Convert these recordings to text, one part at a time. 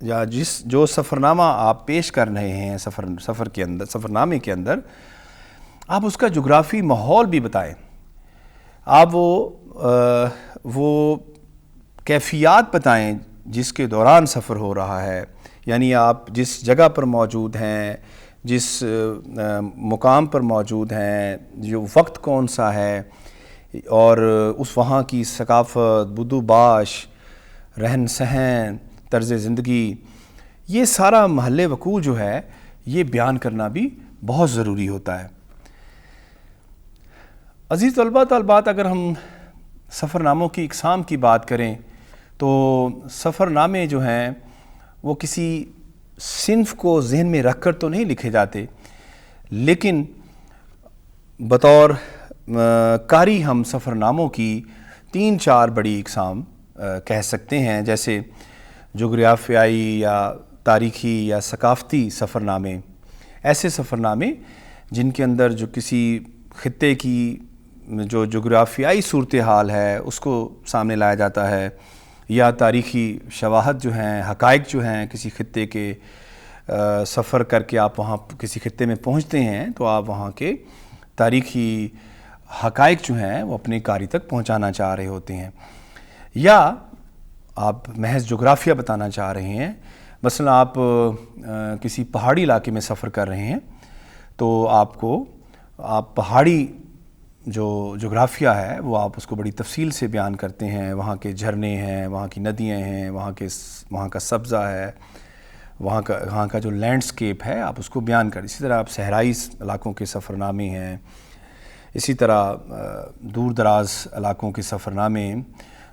یا جو سفرنامہ آپ پیش کر رہے ہیں سفر کے اندر، سفرنامے کے اندر، آپ اس کا جغرافی ماحول بھی بتائیں. آپ وہ کیفیات بتائیں جس کے دوران سفر ہو رہا ہے. یعنی آپ جس جگہ پر موجود ہیں، جس مقام پر موجود ہیں، جو وقت کون سا ہے، اور اس وہاں کی ثقافت، بدو باش، رہن سہن، طرز زندگی، یہ سارا محل وقوع جو ہے یہ بیان کرنا بھی بہت ضروری ہوتا ہے. عزیز طلباء طالبات، اگر ہم سفر ناموں کی اقسام کی بات کریں تو سفر نامے جو ہیں وہ کسی صنف کو ذہن میں رکھ کر تو نہیں لکھے جاتے، لیکن بطور کاری ہم سفر ناموں کی 3-4 بڑی اقسام کہہ سکتے ہیں. جیسے جغرافیائی یا تاریخی یا ثقافتی سفر نامے، ایسے سفر نامے جن کے اندر جو کسی خطے کی جو جغرافیائی صورتحال ہے اس کو سامنے لایا جاتا ہے، یا تاریخی شواہد جو ہیں، حقائق جو ہیں کسی خطے کے، سفر کر کے آپ وہاں کسی خطے میں پہنچتے ہیں تو آپ وہاں کے تاریخی حقائق جو ہیں وہ اپنے قاری تک پہنچانا چاہ رہے ہوتے ہیں، یا آپ محض جغرافیہ بتانا چاہ رہے ہیں. مثلا آپ کسی پہاڑی علاقے میں سفر کر رہے ہیں تو آپ پہاڑی جو جغرافیہ ہے وہ آپ اس کو بڑی تفصیل سے بیان کرتے ہیں. وہاں کے جھرنے ہیں، وہاں کی ندیاں ہیں، وہاں کا سبزہ ہے، وہاں کا جو لینڈسکیپ ہے آپ اس کو بیان کریں. اسی طرح آپ صحرائی علاقوں کے سفر نامے ہیں، اسی طرح دور دراز علاقوں کے سفر نامے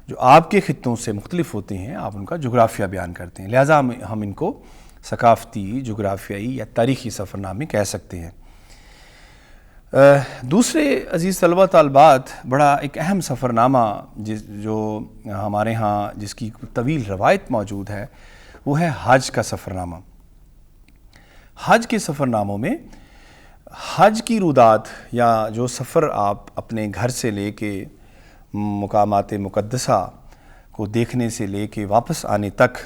جو آپ کے خطوں سے مختلف ہوتے ہیں، آپ ان کا جغرافیہ بیان کرتے ہیں. لہٰذا ہم ان کو ثقافتی، جغرافیائی یا تاریخی سفر نامے کہہ سکتے ہیں. دوسرے عزیز طلبہ طالبات، بڑا ایک اہم سفر نامہ جو ہمارے ہاں جس کی طویل روایت موجود ہے وہ ہے حج کا سفر نامہ. حج کے سفر ناموں میں حج کی رودات یا جو سفر آپ اپنے گھر سے لے کے مقامات مقدسہ کو دیکھنے سے لے کے واپس آنے تک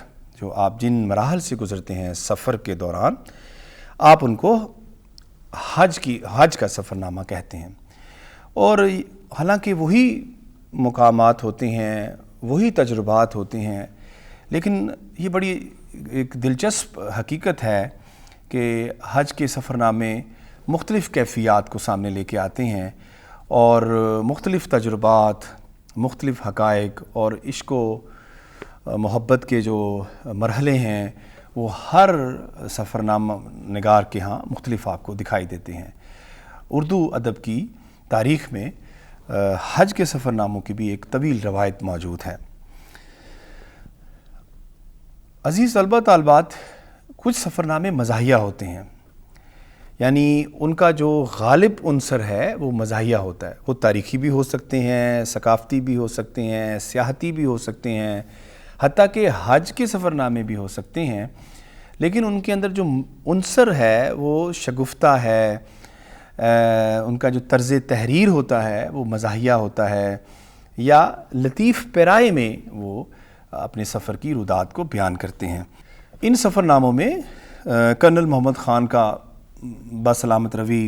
جو آپ جن مراحل سے گزرتے ہیں سفر کے دوران، آپ ان کو حج کا سفر نامہ کہتے ہیں. اور حالانکہ وہی مقامات ہوتے ہیں، وہی تجربات ہوتے ہیں، لیکن یہ بڑی ایک دلچسپ حقیقت ہے کہ حج کے سفر نامے مختلف کیفیات کو سامنے لے کے آتے ہیں، اور مختلف تجربات، مختلف حقائق اور عشق و محبت کے جو مرحلے ہیں وہ ہر سفر نامہ نگار کے ہاں مختلف آپ کو دکھائی دیتے ہیں. اردو ادب کی تاریخ میں حج کے سفر ناموں کی بھی ایک طویل روایت موجود ہے. عزیز طلبہ طالبات، کچھ سفر نامے مزاحیہ ہوتے ہیں، یعنی ان کا جو غالب عنصر ہے وہ مزاحیہ ہوتا ہے. وہ تاریخی بھی ہو سکتے ہیں، ثقافتی بھی ہو سکتے ہیں، سیاحتی بھی ہو سکتے ہیں، حتیٰ کہ حج کے سفر نامے بھی ہو سکتے ہیں، لیکن ان کے اندر جو عنصر ہے وہ شگفتہ ہے. ان کا جو طرز تحریر ہوتا ہے وہ مزاحیہ ہوتا ہے، یا لطیف پیرائے میں وہ اپنے سفر کی رودات کو بیان کرتے ہیں. ان سفر ناموں میں کرنل محمد خان کا باسلامت روی،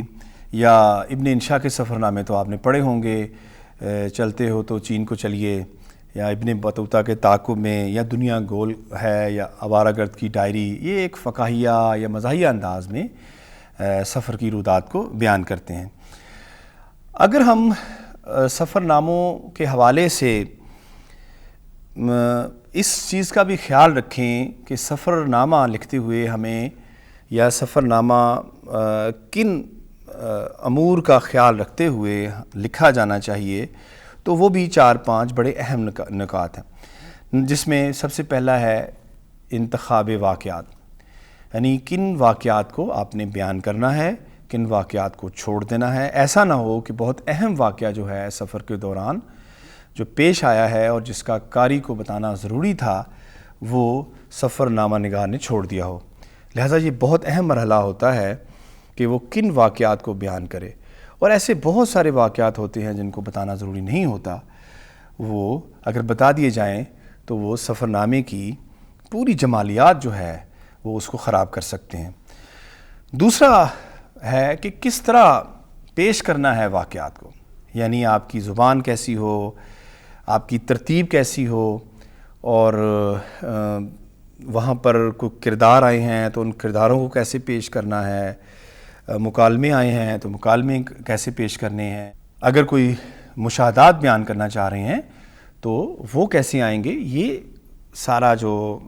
یا ابن انشا کے سفر نامے تو آپ نے پڑھے ہوں گے، چلتے ہو تو چین کو چلیے، یا ابن بطوطہ کے تعاقب میں، یا دنیا گول ہے، یا آوارہ گرد کی ڈائری. یہ ایک فقاہیہ یا مزاحیہ انداز میں سفر کی رودات کو بیان کرتے ہیں. اگر ہم سفر ناموں کے حوالے سے اس چیز کا بھی خیال رکھیں کہ سفر نامہ لکھتے ہوئے ہمیں یا سفر نامہ کن امور کا خیال رکھتے ہوئے لکھا جانا چاہیے، تو وہ بھی 4-5 بڑے اہم نکات ہیں، جس میں سب سے پہلا ہے انتخاب واقعات. یعنی کن واقعات کو آپ نے بیان کرنا ہے، کن واقعات کو چھوڑ دینا ہے. ایسا نہ ہو کہ بہت اہم واقعہ جو ہے سفر کے دوران جو پیش آیا ہے اور جس کا قاری کو بتانا ضروری تھا وہ سفر نامہ نگار نے چھوڑ دیا ہو. لہٰذا یہ بہت اہم مرحلہ ہوتا ہے کہ وہ کن واقعات کو بیان کرے. اور ایسے بہت سارے واقعات ہوتے ہیں جن کو بتانا ضروری نہیں ہوتا، وہ اگر بتا دیے جائیں تو وہ سفر نامے کی پوری جمالیات جو ہے وہ اس کو خراب کر سکتے ہیں۔ دوسرا ہے کہ کس طرح پیش کرنا ہے واقعات کو، یعنی آپ کی زبان کیسی ہو، آپ کی ترتیب کیسی ہو، اور وہاں پر کوئی کردار آئے ہیں تو ان کرداروں کو کیسے پیش کرنا ہے، مکالمے آئے ہیں تو مکالمے کیسے پیش کرنے ہیں، اگر کوئی مشاہدات بیان کرنا چاہ رہے ہیں تو وہ کیسے آئیں گے۔ یہ سارا جو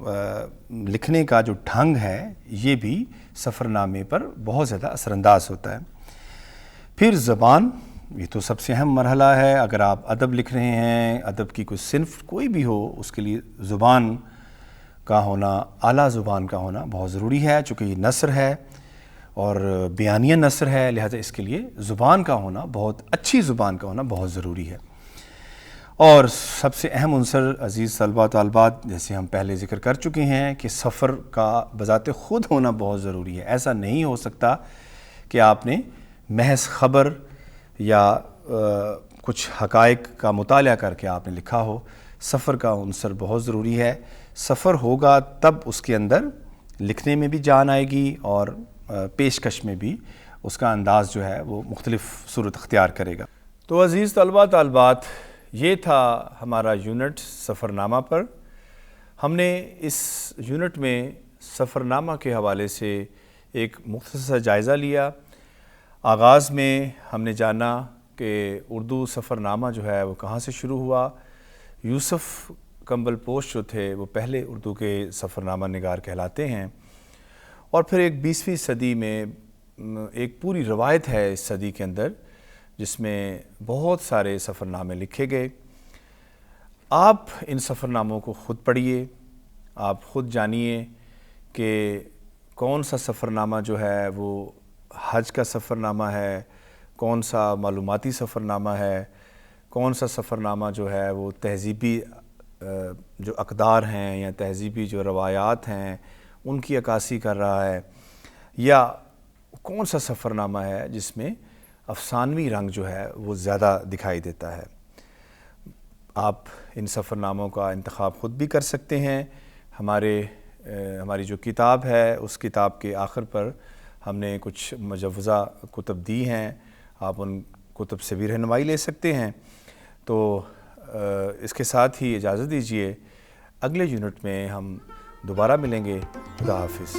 لکھنے کا جو ڈھنگ ہے یہ بھی سفر نامے پر بہت زیادہ اثر انداز ہوتا ہے۔ پھر زبان، یہ تو سب سے اہم مرحلہ ہے۔ اگر آپ ادب لکھ رہے ہیں، ادب کی کوئی صنف کوئی بھی ہو، اس کے لیے زبان کا ہونا، اعلیٰ زبان کا ہونا بہت ضروری ہے، چونکہ یہ نثر ہے اور بیانیہ نثر ہے، لہذا اس کے لیے زبان کا ہونا، بہت اچھی زبان کا ہونا بہت ضروری ہے۔ اور سب سے اہم عنصر عزیز طلباء طالبات، جیسے ہم پہلے ذکر کر چکے ہیں کہ سفر کا بذات خود ہونا بہت ضروری ہے۔ ایسا نہیں ہو سکتا کہ آپ نے محض خبر یا کچھ حقائق کا مطالعہ کر کے آپ نے لکھا ہو۔ سفر کا عنصر بہت ضروری ہے۔ سفر ہوگا تب اس کے اندر لکھنے میں بھی جان آئے گی اور پیشکش میں بھی اس کا انداز جو ہے وہ مختلف صورت اختیار کرے گا۔ تو عزیز طلباء طالبات، یہ تھا ہمارا یونٹ سفر نامہ پر۔ ہم نے اس یونٹ میں سفر نامہ کے حوالے سے ایک مختصر جائزہ لیا۔ آغاز میں ہم نے جانا کہ اردو سفر نامہ جو ہے وہ کہاں سے شروع ہوا۔ یوسف کمبل پوش جو تھے وہ پہلے اردو کے سفر نامہ نگار کہلاتے ہیں، اور پھر ایک 20ویں صدی میں ایک پوری روایت ہے اس صدی کے اندر جس میں بہت سارے سفر نامے لکھے گئے۔ آپ ان سفر ناموں کو خود پڑھیے، آپ خود جانیے کہ کون سا سفر نامہ جو ہے وہ حج کا سفر نامہ ہے، کون سا معلوماتی سفر نامہ ہے، کون سا سفر نامہ جو ہے وہ تہذیبی جو اقدار ہیں یا تہذیبی جو روایات ہیں ان کی عکاسی کر رہا ہے، یا کون سا سفر نامہ ہے جس میں افسانوی رنگ جو ہے وہ زیادہ دکھائی دیتا ہے۔ آپ ان سفر ناموں کا انتخاب خود بھی کر سکتے ہیں۔ ہماری جو کتاب ہے اس کتاب کے آخر پر ہم نے کچھ مجوزہ کتب دی ہیں، آپ ان کتب سے بھی رہنمائی لے سکتے ہیں۔ تو اس کے ساتھ ہی اجازت دیجیے، اگلے یونٹ میں ہم دوبارہ ملیں گے۔ خدا حافظ۔